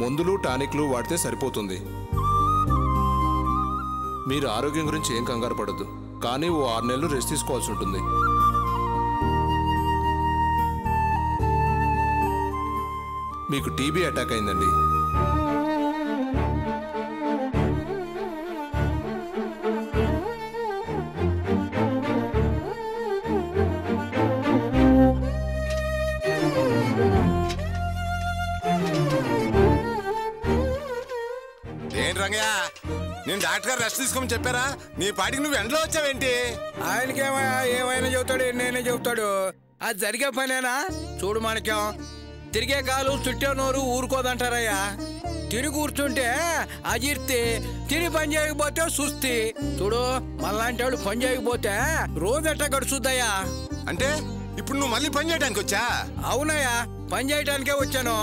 మందులు టానిక్లు వాడితే సరిపోతుంది. మీరు ఆరోగ్యం గురించి ఏం కంగారు పడద్దు, కానీ ఓ 6 నెలలు రెస్ట్ తీసుకోవాల్సి ఉంటుంది. మీకు టీబీ అటాక్ అయిందండి. ఏంటి రంగయ్య, నేను డాక్టర్ గారు రెస్ట్ తీసుకోమని చెప్పారా? నీ పాటికి నువ్వు ఎండలో వచ్చావేంటి? ఆయనకేమయ్యా ఏమైనా చెబుతాడు, ఎన్నైనా చెబుతాడు. అది జరిగే పనేనా? చూడు మాణిక్యం, తిరిగే కాలు చుట్టే నోరు ఊరుకోదంటారయ్యా. తిని కూర్చుంటే అజీర్తి, తిని పని చేయకపోతే సుస్థి. చూడు, మళ్ళాంటి వాడు పని చేయకపోతే రోజెట్టా గడుచుద్దయ్యా. అంటే ఇప్పుడు నువ్వు మళ్ళీ పని చేయడానికి వచ్చా? అవునయ్యా, పని చేయడానికే వచ్చాను.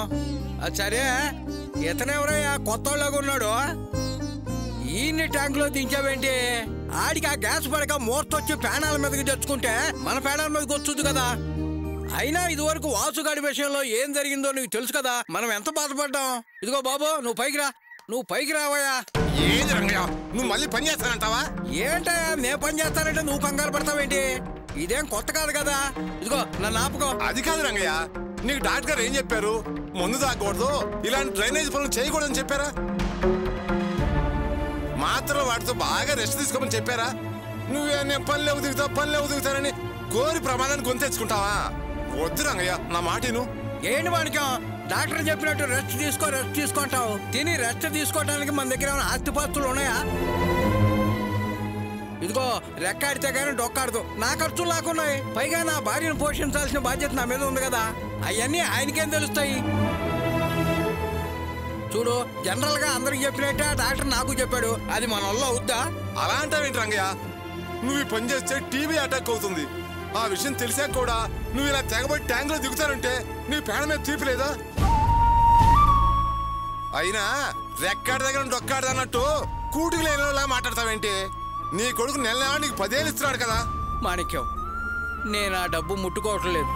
అది సరే, ఇతనెవరయ్యా కొత్తలాగా ఉన్నాడు? ఈయన్ని ట్యాంక్ లో దించావేంటి? ఆడికి ఆ గ్యాస్ పడక మూర్తొచ్చి పేనాల మీదకి తెచ్చుకుంటే మన పేనాల మీదకి వచ్చుద్దు కదా. అయినా ఇదివరకు వాసుగాడి విషయంలో ఏం జరిగిందో నీకు తెలుసు కదా, మనం ఎంత బాధపడ్డాం. ఇదిగో బాబు, నువ్వు పైకి రా, నువ్వు పైకి రావయ్యా. ఏంది రంగయ్య, నువ్వు మళ్ళీ పని చేస్తానంటావా? ఏంటయ్యా, నేను పని చేస్తానంటే నువ్వు కంగారు పడతావేంటి? ఇదేం కొత్త కాదు కదా. ఇదిగో నన్ను ఆపుకో. అది కాదు రంగయ్య, నీకు డాక్టర్ గారు ఏం చెప్పారు? మందు తాగకూడదు, ఇలాంటి డ్రైనేజ్ పనులు చేయకూడదని చెప్పారా? మాత్రం వాటితో బాగా రెస్ట్ తీసుకోమని చెప్పారా? నువ్వే నేను పనిలోకి దిగుతానని కోరి ప్రమాదాన్ని కొని తెచ్చుకుంటావా? వద్దు రంగయ్య, నా మాటను. ఏంటి మాణిక్యం, డాక్టర్ చెప్పినట్టు రెస్ట్ తీసుకుంటావు. తిని రెస్ట్ తీసుకోవడానికి మన దగ్గర ఏమైనా ఆస్తిపాస్తులు ఉన్నాయా? ఇదిగో, రెక్కాడితే కానీ డొక్కాడదు. నా ఖర్చులు నాకున్నాయి. పైగా నా భార్యను పోషించాల్సిన బాధ్యత నా మీద ఉంది కదా. అవన్నీ ఆయనకేం తెలుస్తాయి? చూడు, జనరల్ గా అందరికి చెప్పినట్టే డాక్టర్ నాకు చెప్పాడు. అది మన వల్ల అవుద్దా? అలా అంటావేంటి రంగయ్య? నువ్వు ఈ పని చేస్తే టీబీ అటాక్ అవుతుంది. ఆ విషయం తెలిసా కూడా నువ్వు ఇలా తెగబడి ట్యాంక్ లో దిగుతానంటే నీ పేడ మీద తీపిలేదా? అయినా రెక్కాడి దగ్గర డొక్కాడదన్నట్టు కూటికి లేనిలా మాట్లాడతావేంటి? నీ కొడుకు నెల నీకు 10 ఏళ్ళు ఇస్తున్నాడు కదా. మాణిక్యం, నేను ఆ డబ్బు ముట్టుకోవట్లేదు.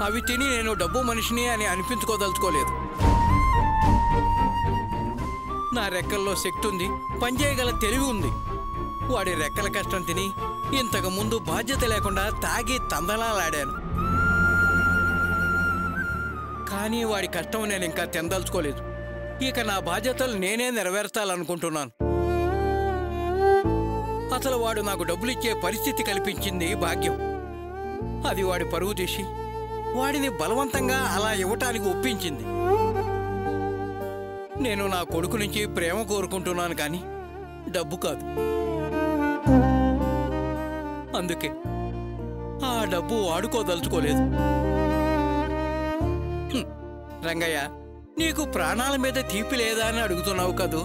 అవి తిని నేను డబ్బు మనిషిని అని అనిపించుకోదలుచుకోలేదు. నా రెక్కల్లో శక్తి ఉంది, పనిచేయగల తెలివి ఉంది. వాడి రెక్కల కష్టం తిని ఇంతకు ముందు బాధ్యత లేకుండా తాగి తందనాలాడాను. కానీ వాడి కష్టం నేను ఇంకా తినదలుచుకోలేదు. ఇక నా బాధ్యతలు నేనే నెరవేర్చాలనుకుంటున్నాను. అసలు వాడు నాకు డబ్బులిచ్చే పరిస్థితి కల్పించింది భాగ్యం. అది వాడి పరువు తీసి వాడిని బలవంతంగా అలా ఇవ్వటానికి ఒప్పించింది. నేను నా కొడుకు నుంచి ప్రేమ కోరుకుంటున్నాను, కానీ డబ్బు కాదు. అందుకే ఆ డబ్బు వాడుకోదలుచుకోలేదు. రంగయ్య, నీకు ప్రాణాల మీద తీపి లేదా అని అడుగుతున్నావు కదూ?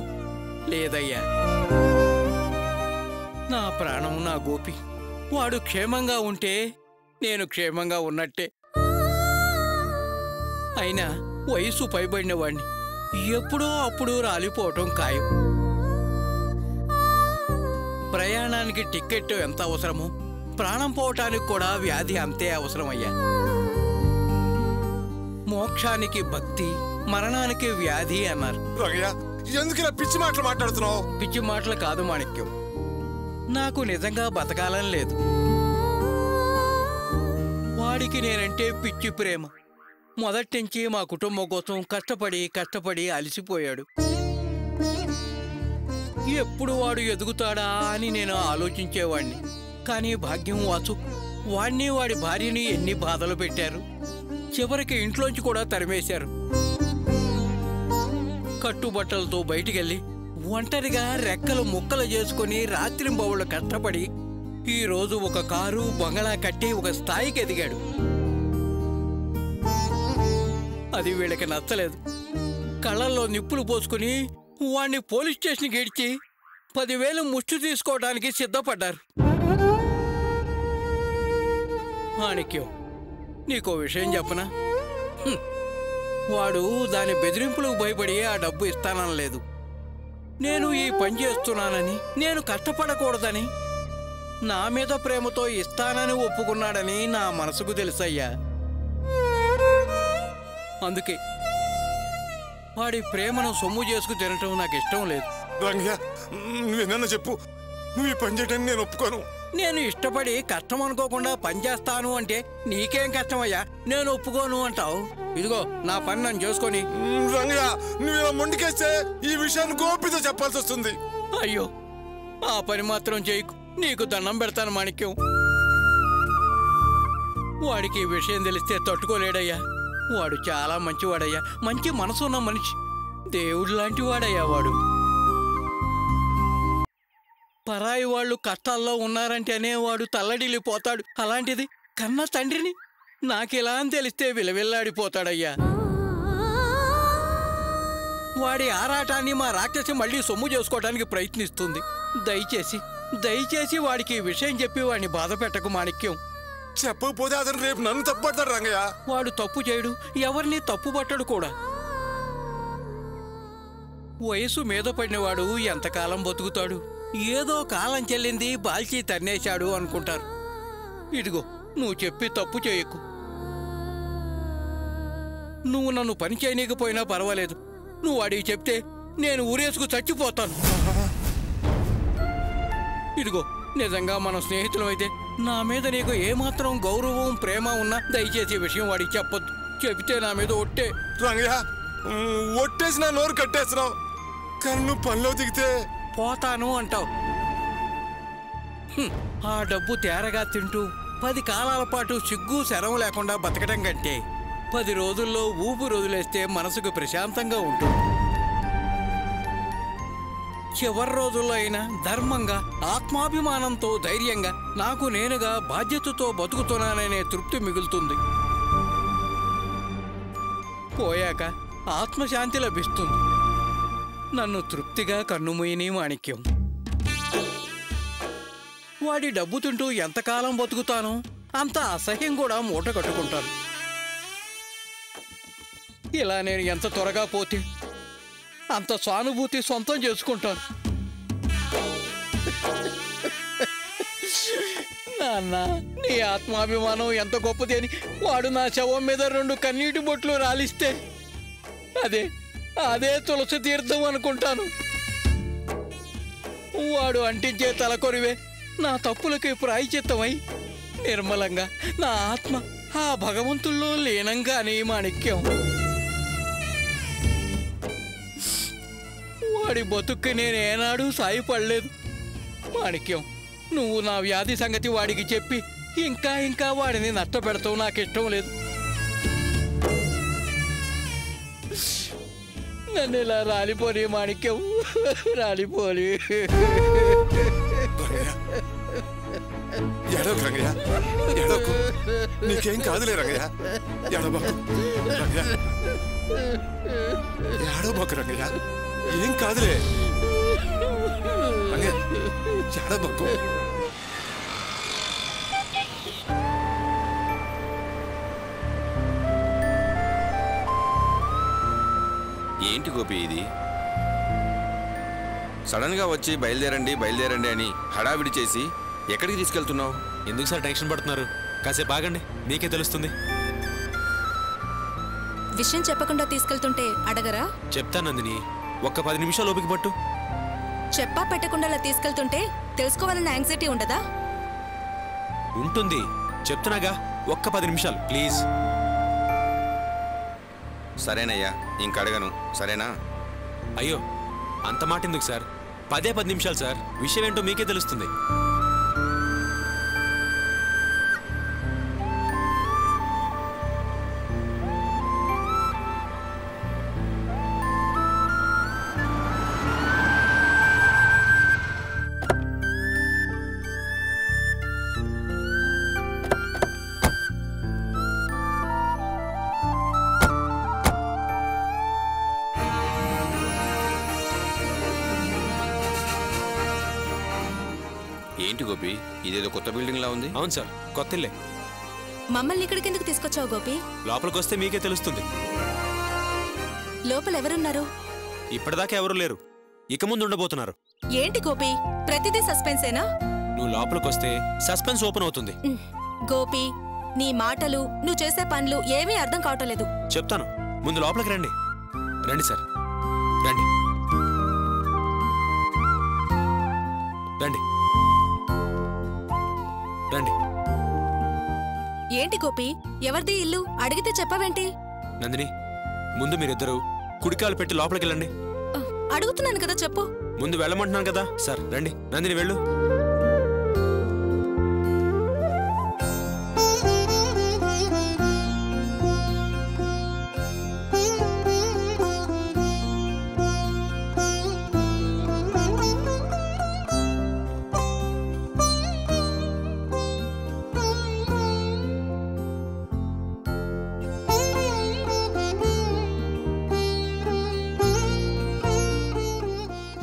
లేదయ్యా, నా ప్రాణం నా గోపి. వాడు క్షేమంగా ఉంటే నేను క్షేమంగా ఉన్నట్టే. అయినా వయసు పైబడిన వాణ్ణి, ఎప్పుడో అప్పుడు రాలిపోవటం ఖాయం. ప్రయాణానికి టిక్కెట్ ఎంత అవసరమో ప్రాణం పోవటానికి కూడా వ్యాధి అంతే అవసరమయ్యా. మోక్షానికి భక్తి, మరణానికి వ్యాధి అన్నారు. ఎందుకు ఇలా పిచ్చి మాటలు మాట్లాడుతున్నావు? పిచ్చి మాటలు కాదు మాణిక్యం, నాకు నిజంగా బతకాలని లేదు. వాడికి నేనంటే పిచ్చి ప్రేమ. మొదట్నుంచి మా కుటుంబం కోసం కష్టపడి అలసిపోయాడు. ఎప్పుడు వాడు ఎదుగుతాడా అని నేను ఆలోచించేవాణ్ణి. కానీ భాగ్యం వాసు వాణ్ణి వాడి భార్యని ఎన్ని బాధలు పెట్టారు. చివరికి ఇంట్లోంచి కూడా తరిమేశారు. కట్టుబట్టలతో బయటికెళ్ళి ఒంటరిగా రెక్కలు ముక్కలు చేసుకుని రాత్రింబవళ్ళు కష్టపడి ఈరోజు ఒక కారు బంగళా కట్టి ఒక స్థాయికి ఎదిగాడు. అది వీళ్ళకి నచ్చలేదు. కళ్ళల్లో నిప్పులు పోసుకుని వాణ్ణి పోలీస్ స్టేషన్కి ఇడ్చి 10,000 ముష్టి తీసుకోవడానికి సిద్ధపడ్డారు. మాణిక్యం, నీకో విషయం చెప్పనా? వాడు దాని బెదిరింపులకు భయపడి ఆ డబ్బు ఇస్తాననలేదు. నేను ఈ పని చేస్తున్నానని, నేను కష్టపడకూడదని, నా మీద ప్రేమతో ఇస్తానని ఒప్పుకున్నాడని నా మనసుకు తెలుసయ్యా. అందుకే వాడి ప్రేమను సొమ్ము చేసుకు తినటం నాకు ఇష్టం లేదు. రంగయ్య, నువ్వేనన్నా చెప్పు, నువ్వు ఈ పని చేయడానికి నేను ఒప్పుకోను. నేను ఇష్టపడి కష్టం అనుకోకుండా పని చేస్తాను అంటే నీకేం కష్టమయ్యా? నేను ఒప్పుకోను అంటావు. ఇదిగో నా పని నన్ను చేసుకొని. రంగయ్య, నువ్వు ఇలా మొండికేస్తే ఈ విషయాన్ని గోపితో చెప్పాల్సి వస్తుంది. అయ్యో, ఆ పని మాత్రం చేయకు, నీకు దండం పెడతాను మాణిక్యం. వాడికి ఈ విషయం తెలిస్తే తట్టుకోలేడయ్యా. వాడు చాలా మంచివాడయ్యా, మంచి మనసున్న మనిషి, దేవుడు లాంటి వాడయ్యా వాడు. పరాయి వాళ్ళు కష్టాల్లో ఉన్నారంటేనే వాడు తల్లడిల్లిపోతాడు. అలాంటిది కన్న తండ్రిని నాకిలా అని తెలిస్తే విలవిల్లాడిపోతాడయ్యా. వాడి ఆరాటాన్ని మా రాక్షసి మళ్ళీ సొమ్ము చేసుకోవడానికి ప్రయత్నిస్తుంది. దయచేసి వాడికి ఈ విషయం చెప్పి వాడిని బాధ పెట్టకు మాణిక్యం. చెప్పకపోతే అతను రేపు నన్ను తప్పుపడతాడు రంగయ్య. వాడు తప్పు చేయడు, ఎవరిని తప్పు పట్టడు కూడా. వయసు మీద పడినవాడు ఎంతకాలం బతుకుతాడు? ఏదో కాలం చెల్లింది, బాల్చి తన్నేశాడు అనుకుంటారు. ఇదిగో నువ్వు చెప్పి తప్పు చేయకు. నువ్వు నన్ను పని చేయనీకపోయినా పర్వాలేదు, నువ్వు వాడికి చెప్తే నేను ఊరేసుకు చచ్చిపోతాను. ఇదిగో నిజంగా మనం స్నేహితులమైతే నా మీద నీకు ఏమాత్రం గౌరవం ప్రేమ ఉన్నా దయచేసి విషయం వాడికి చెప్పొద్దు. చెబితే నా మీద ఒట్టే. రంగయ్య, ఒట్టేసి నా నోరు కట్టేసినావు, కానీ నువ్వు పనిలో దిగితే పోతాను అంటావు. ఆ డబ్బు తేరగా తింటూ 10 కాలాల పాటు సిగ్గు శరం లేకుండా బతకడం కంటే 10 రోజుల్లో ఊపిరి వదిలేస్తే మనసుకు ప్రశాంతంగా ఉంటుంది. చివరి రోజుల్లో అయినా ధర్మంగా, ఆత్మాభిమానంతో, ధైర్యంగా, నాకు నేనుగా బాధ్యతతో బతుకుతున్నాననే తృప్తి మిగులుతుంది. పోయాక ఆత్మశాంతి లభిస్తుంది. నన్ను తృప్తిగా కన్నుమూయని మాణిక్యం. వాడి డబ్బు తింటూ ఎంతకాలం బతుకుతానో అంత అసహ్యం కూడా మూట కట్టుకుంటాను. ఇలా నేను ఎంత త్వరగా పోతే అంత సానుభూతి సొంతం చేసుకుంటాను. నాన్న, నీ ఆత్మాభిమానం ఎంత గొప్పది అని వాడు నా శవం మీద 2 కన్నీటి బొట్లు రాలిస్తే అదే తులసి తీర్థం అనుకుంటాను. వాడు అంటించే తలకొరివే నా తప్పులకి ప్రాయశ్చిత్తమై నిర్మలంగా నా ఆత్మ ఆ భగవంతుల్లో లీనంగానే మాణిక్యం. వాడి బతుక్కి నేనేనాడూ సాయపడలేదు మాణిక్యం. నువ్వు నా వ్యాధి సంగతి వాడికి చెప్పి ఇంకా వాడిని నష్టపెడతావు, నాకు ఇష్టం లేదు. నన్ను ఇలా రాలిపోని మాణిక్యం, రాలిపోని. ఎడవకు రంగయ్య, ఎడవకు, నీకేం కాదులే రంగయ్య, ఎడవకు రంగయ్య, ఎడవకు రంగయ్య, ఏం కాదులే రంగయ్య, ఎడవకు. ఏంటి గోపి ఇది? సడన్ గా వచ్చి బయలుదేరండి అని హడావిడి చేసి ఎక్కడికి తీసుకెళ్తున్నావు? ఎందుకు సార్ టెన్షన్ పడుతున్నారు? కాసేపు ఆగండి, మీకే తెలుస్తుంది. విషయం చెప్పకుండా తీసుకెళ్తుంటే అడగరా? చెప్తా నందిని, ఒక్క 10 నిమిషాలు ఓపిక పట్టు. చెప్పా పెట్టకుండా అలా తీసుకెళ్తుంటే తెలుసుకోవాలన్న యాంగ్జైటీ ఉండదా? ఉంటుంది, చెప్తున్నాగా, ఒక్క 10 నిమిషాలు ప్లీజ్. సరేనయ్యా, ఇంకడగను, సరేనా? అయ్యో, అంత మాట ఎందుకు సార్? 10 నిమిషాలు సార్, విషయం ఏంటో మీకే తెలుస్తుంది. ఏంటి గోపి, ఇదేదో కొత్త బిల్డింగ్ లా ఉంది? అవును సార్, కొత్త ఇల్లే. మమ్మల్ని ఇక్కడికి ఎందుకు తీసుకొచ్చావు గోపి? లోపలికి వస్తే మీకే తెలుస్తుంది. లోపల ఎవరున్నారు? ఇప్పటిదాకా ఎవరు లేరు, ఇక ముందు ఉండబోతున్నారు. ఏంటి గోపి, ప్రతిదీ సస్పెన్సేనా? నువ్వు లోపలికి వస్తే సస్పెన్స్ ఓపెన్ అవుతుంది. గోపి, నీ మాటలు, నువ్వు చేసే పనులు ఏమీ అర్థం కావటం లేదు. చెప్తాను, ముందు లోపలికి రండి. రండి సార్, రండి రండి రండి. ఏంటి గోపి, ఎవరిది ఇల్లు అడిగితే చెప్పవేంటి? నందిని, ముందు మీరిద్దరూ కుడికాలు పెట్టి లోపలికి వెళ్ళండి. అడుగుతున్నాను కదా, చెప్పు. ముందు వెళ్ళమంటున్నాను కదా సార్. రండి నందిని, వెళ్ళు.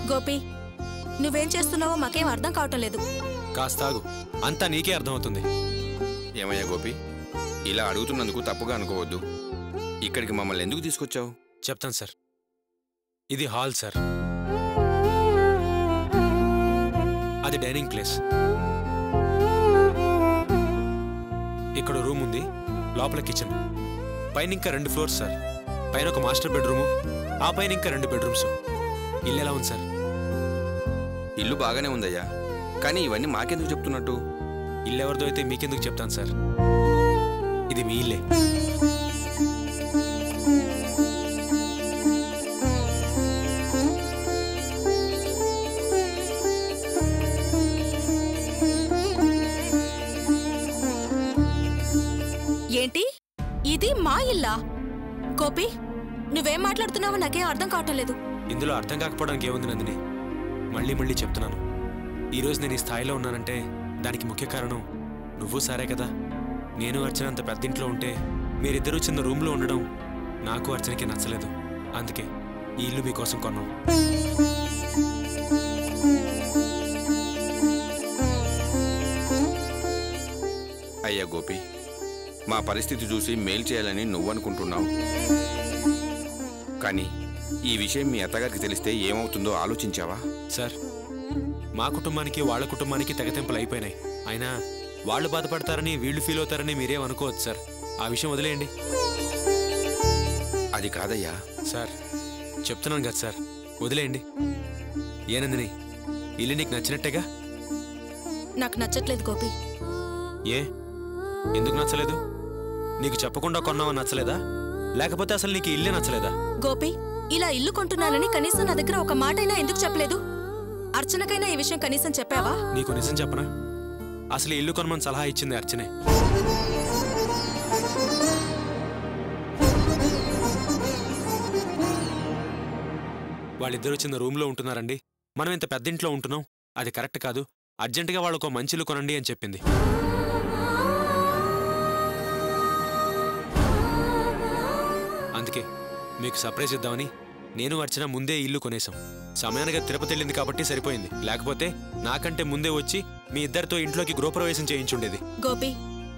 గోపి, నువ్వేం చేస్తున్నావో మాకేం అర్థం కావటం లేదు. కాస్త ఆగు, అంతా నీకే అర్థమవుతుంది. ఏమయ్యా గోపి, ఇలా అడుగుతున్నందుకు తప్పుగా అనుకోవద్దు. ఇక్కడికి మమ్మల్ని ఎందుకు తీసుకొచ్చావు? చెప్తాను సార్. ఇది హాల్ సార్, అది డైనింగ్ ప్లేస్. ఇక్కడ రూమ్ ఉంది, లోపల కిచెన్, పైన ఇంకా 2 ఫ్లోర్స్ సార్. పైన ఒక మాస్టర్ బెడ్రూము, ఆ పైన ఇంకా 2 బెడ్రూమ్స్. ఇల్లు ఎలా ఉంది సార్? ఇల్లు బాగానే ఉందయ్యా, కానీ ఇవన్నీ మాకెందుకు చెప్తున్నట్టు? ఇల్లు ఎవరిదో అయితే మీకెందుకు చెప్తాను సార్? ఇది మీ ఇల్లే. ఏంటి, ఇది మా ఇల్లా? గోపి, నువ్వేం మాట్లాడుతున్నావో నాకేం అర్థం కావటం లేదు. ఇందులో అర్థం కాకపోవడానికి ఏముంది నందిని? మళ్ళీ మళ్ళీ చెప్తున్నాను, ఈరోజు నేను ఈ స్థాయిలో ఉన్నానంటే దానికి ముఖ్య కారణం నువ్వు సారే కదా. నేను అర్చన అంత పెద్ద ఇంట్లో ఉంటే మీరిద్దరూ చిన్న రూమ్లో ఉండడం నాకు అర్చనకి నచ్చలేదు. అందుకే ఈ ఇల్లు మీకోసం కొన్నాం. అయ్యా గోపి, మా పరిస్థితి చూసి మేలు చేయాలని నువ్వు అనుకుంటున్నావు, కానీ ఈ విషయం మీ అత్తగారికి తెలిస్తే ఏమవుతుందో ఆలోచించావా? సార్, మా కుటుంబానికి వాళ్ళ కుటుంబానికి తెగతెంపులు అయిపోయినాయి. అయినా వాళ్ళు బాధపడతారని వీళ్ళు ఫీల్ అవుతారని మీరేం అనుకోవచ్చు సార్. ఆ విషయం వదిలేయండి. అది కాదయ్యా. సార్, చెప్తున్నాను కదా సార్, వదిలేయండి. ఏనందిని, ఇల్లు నీకు నచ్చినట్టేగా? నాకు నచ్చట్లేదు గోపి. ఏ, ఎందుకు నచ్చలేదు? నీకు చెప్పకుండా కొన్నావని నచ్చలేదా, లేకపోతే అసలు నీకు ఇల్లే నచ్చలేదా? గోపి, ఇలా ఇల్లు కొంటున్నానని కనీసం నా దగ్గర ఒక మాటైనా ఎందుకు చెప్పలేదు? అర్చనకైనా ఈ విషయం కనీసం చెప్పావా? నీకు నిజం చెప్పనా, అసలు ఇల్లు కొనమని సలహా ఇచ్చింది అర్చనే. వాళ్ళిద్దరూ చిన్న రూమ్లో ఉంటున్నారండి, మనం ఇంత పెద్ద ఇంట్లో ఉంటున్నాం, అది కరెక్ట్ కాదు, అర్జెంటుగా వాళ్ళకు మంచి ఇల్లు కొనండి అని చెప్పింది. అందుకే మీకు సర్ప్రైజ్ ఇద్దామని నేను అర్చన ముందే ఇల్లు కొనేశాం. సమయానికి తిరుపతి వెళ్ళింది కాబట్టి సరిపోయింది, లేకపోతే నాకంటే ముందే వచ్చి మీ ఇద్దరితో ఇంట్లోకి గృహప్రవేశం చేయించుండేది. గోపి,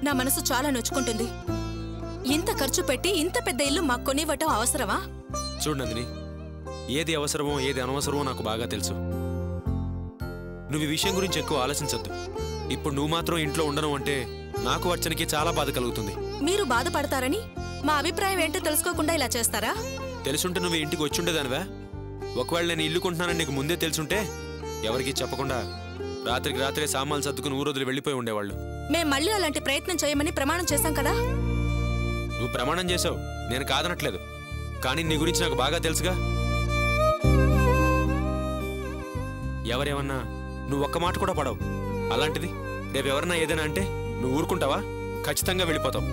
నా మనసు చాలా నొచ్చుకుంటుంది. ఇంత ఖర్చు పెట్టి ఇంత పెద్ద ఇల్లు మాకు కొనివ్వటం అవసరమా? చూడు నందిని, ఏది అవసరమో ఏది అనవసరమో నాకు బాగా తెలుసు. నువ్వు ఈ విషయం గురించి ఎక్కువ ఆలోచించొద్దు. ఇప్పుడు నువ్వు మాత్రం ఇంట్లో ఉండడం అంటే నాకు అర్చనకి చాలా బాధ కలుగుతుంది. మీరు బాధపడతారని మా అభిప్రాయం ఏంటో తెలుసుకోకుండా ఇలా చేస్తారా? తెలుసుంటే నువ్వు ఇంటికి వచ్చుండేదానివా? ఒకవేళ నేను ఇల్లు కొంటున్నానని నీకు ముందే తెలుసుంటే ఎవరికీ చెప్పకుండా రాత్రికి రాత్రే సామాన్లు సర్దుకుని ఊరొదిలి వెళ్ళిపోయి ఉండేవాళ్ళు. మేం మళ్ళీ అలాంటి ప్రయత్నం చేయమని ప్రమాణం చేశాం కదా. నువ్వు ప్రమాణం చేసావు, నేను కాదనట్లేదు, కానీ నీ గురించి నాకు బాగా తెలుసుగా. ఎవరేమన్నా నువ్వు ఒక్క మాట కూడా పడవు. అలాంటిది రేపు ఎవరన్నా ఏదైనా అంటే నువ్వు ఊరుకుంటావా? ఖచ్చితంగా వెళ్ళిపోతావు.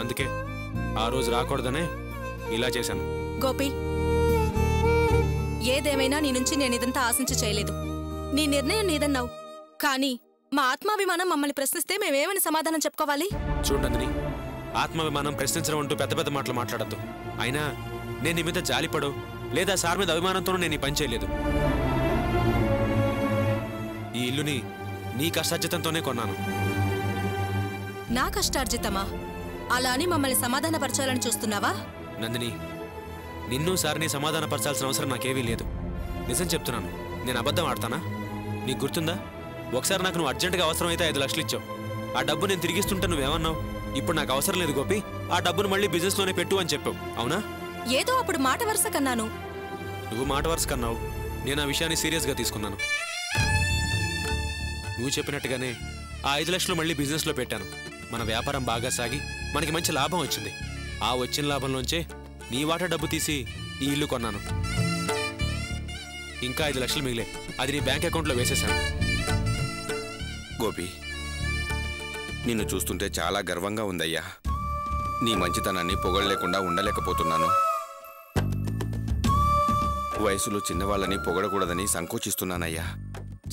అందుకే ఆ రోజు రాకూడదనే ఇలా చేశాను. గోపి, ఏదేమైనా నీ నుంచి నేను ఇదంతా ఆశించి చేయలేదు. నీ నిర్ణయం నీదన్నావు, కానీ మా ఆత్మాభిమానం మమ్మల్ని ప్రశ్నిస్తే మేమేమని సమాధానం చెప్పుకోవాలి? చూడండి, ఆత్మాభిమానం ప్రశ్నించడం అంటూ పెద్ద పెద్ద మాటలు మాట్లాడద్దు. అయినా నేను నీ మీద జాలిపడో లేదా సార్ మీద అభిమానంతోనూ నేను ఈ పని చేయలేదు. ఈ ఇల్లుని నీ కష్టార్జితంతోనే కొన్నాను. నా కష్టార్జితమా? అలా అని మమ్మల్ని సమాధానపరచాలని చూస్తున్నావా? నందిని, నిన్ను సార్ని సమాధానపరచాల్సిన అవసరం నాకేమీ లేదు. నిజం చెప్తున్నాను, నేను అబద్ధం ఆడతానా? నీకు గుర్తుందా, ఒకసారి నాకు నువ్వు అర్జెంటుగా అవసరమైతే 5 లక్షలు ఇచ్చావు. ఆ డబ్బు నేను తిరిగిస్తుంటే నువ్వేమన్నావు? ఇప్పుడు నాకు అవసరం లేదు గోపి. ఆ డబ్బును మళ్ళీ బిజినెస్లోనే పెట్టు అని చెప్పావు, అవునా? ఏదో అప్పుడు మాట వరుస కన్నాను. నువ్వు మాట వరుస కన్నావు, నేను ఆ విషయాన్ని సీరియస్గా తీసుకున్నాను. నువ్వు చెప్పినట్టుగానే ఆ 5 లక్షలు మళ్ళీ బిజినెస్లో పెట్టాను. మన వ్యాపారం బాగా సాగి మనకి మంచి లాభం వచ్చింది. ఆ వచ్చిన లాభంలోంచే నీ వాటా డబ్బు తీసి ఈ ఇల్లు కొన్నాను. ఇంకా 5 లక్షలు మిగిలే, అది నీ బ్యాంక్ అకౌంట్లో వేసేశాను. గోపి, నిన్ను చూస్తుంటే చాలా గర్వంగా ఉందయ్యా. నీ మంచితనాన్ని పొగడలేకుండా ఉండలేకపోతున్నాను. వయసులో చిన్నవాళ్ళని పొగడకూడదని సంకోచిస్తున్నానయ్యా.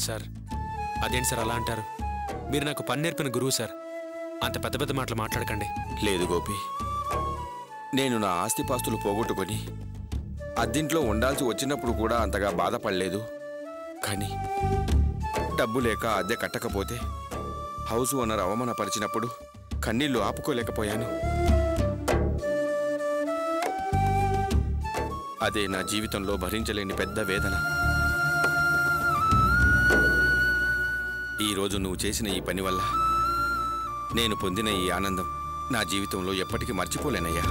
సార్, అదేంటి సార్ అలా అంటారు? మీరు నాకు పని నేర్పిన గురువు సార్. అంత పెద్ద పెద్ద మాటలు మాట్లాడకండి. లేదు గోపి, నేను నా ఆస్తిపాస్తులు పోగొట్టుకొని అద్దింట్లో ఉండాల్సి వచ్చినప్పుడు కూడా అంతగా బాధపడలేదు. కానీ డబ్బు లేక అద్దె కట్టకపోతే హౌస్ ఓనర్ అవమానపరిచినప్పుడు కన్నీళ్లు ఆపుకోలేకపోయాను. అదే నా జీవితంలో భరించలేని పెద్ద వేదన. ఈరోజు నువ్వు చేసిన ఈ పని వల్ల నేను పొందిన ఈ ఆనందం నా జీవితంలో ఎప్పటికీ మర్చిపోలేనయ్యా.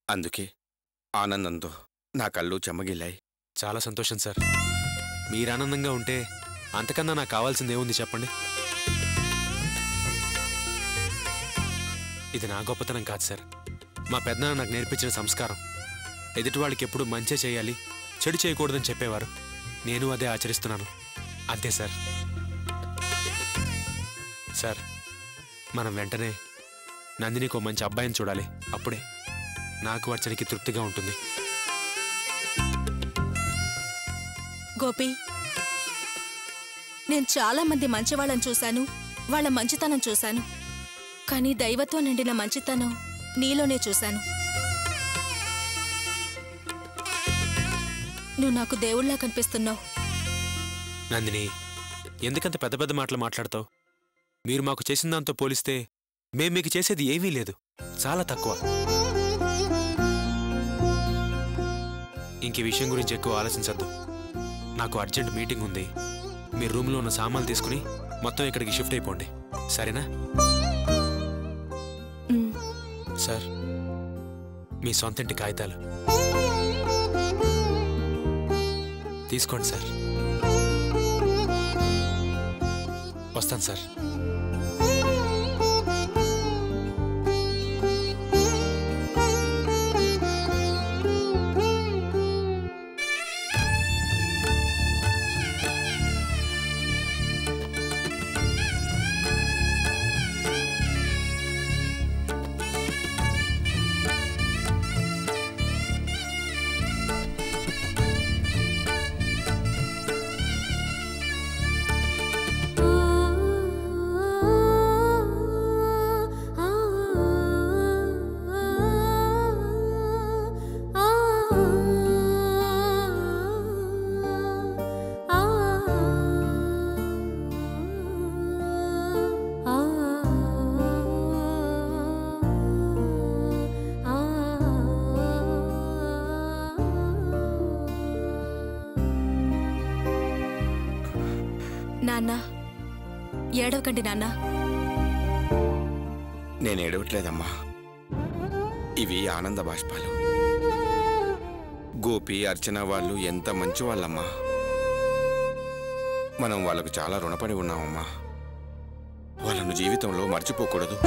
అందుకే ఆనందంతో నా కళ్ళు చెమ్మగిల్లాయి. చాలా సంతోషం సార్. మీరు ఆనందంగా ఉంటే అంతకన్నా నాకు కావాల్సింది ఏముంది చెప్పండి? ఇది నా గొప్పతనం కాదు సార్, మా పెద్దనాన్న నాకు నేర్పించిన సంస్కారం. ఎదుటి వాళ్ళకి ఎప్పుడు మంచి చేయాలి, చెడు చేయకూడదని చెప్పేవారు. నేను అదే ఆచరిస్తున్నాను, అంతే సార్. సార్, మనం వెంటనే నందినికి మంచి అబ్బాయిని చూడాలి. అప్పుడే నాకు వచ్చరికి తృప్తిగా ఉంటుంది. గోపి, నేను చాలా మంది మంచివాళ్ళని చూశాను, వాళ్ళ మంచితనం చూశాను. కానీ దైవత్వం నిండిన మంచితనం నీలోనే చూశాను. నువ్వు నాకు దేవుళ్లా కనిపిస్తున్నావు. నందిని, ఎందుకంత పెద్ద పెద్ద మాటలు మాట్లాడతావు? మీరు మాకు చేసిన దాంతో పోలిస్తే మేం మీకు చేసేది ఏమీ లేదు, చాలా తక్కువ. ఇంక విషయం గురించి ఎక్కువ ఆలోచించద్దు. నాకు అర్జెంట్ మీటింగ్ ఉంది. మీ రూమ్లో ఉన్న సామాన్లు తీసుకుని మొత్తం ఇక్కడికి షిఫ్ట్ అయిపోండి, సరేనా? సార్, మీ సొంత ఇంటి కాగితాలు తీసుకోండి సార్. వస్తాను సార్. నాన్న, ఏడవకండి నాన్న. నేను ఏడవట్లేదమ్మా, ఇవి ఆనంద బాష్పాలు. గోపి, అర్చన వాళ్ళు ఎంత మంచి వాళ్ళమ్మా. మనం వాళ్ళకు చాలా రుణపడి ఉన్నామమ్మా. వాళ్ళను జీవితంలో మర్చిపోకూడదు.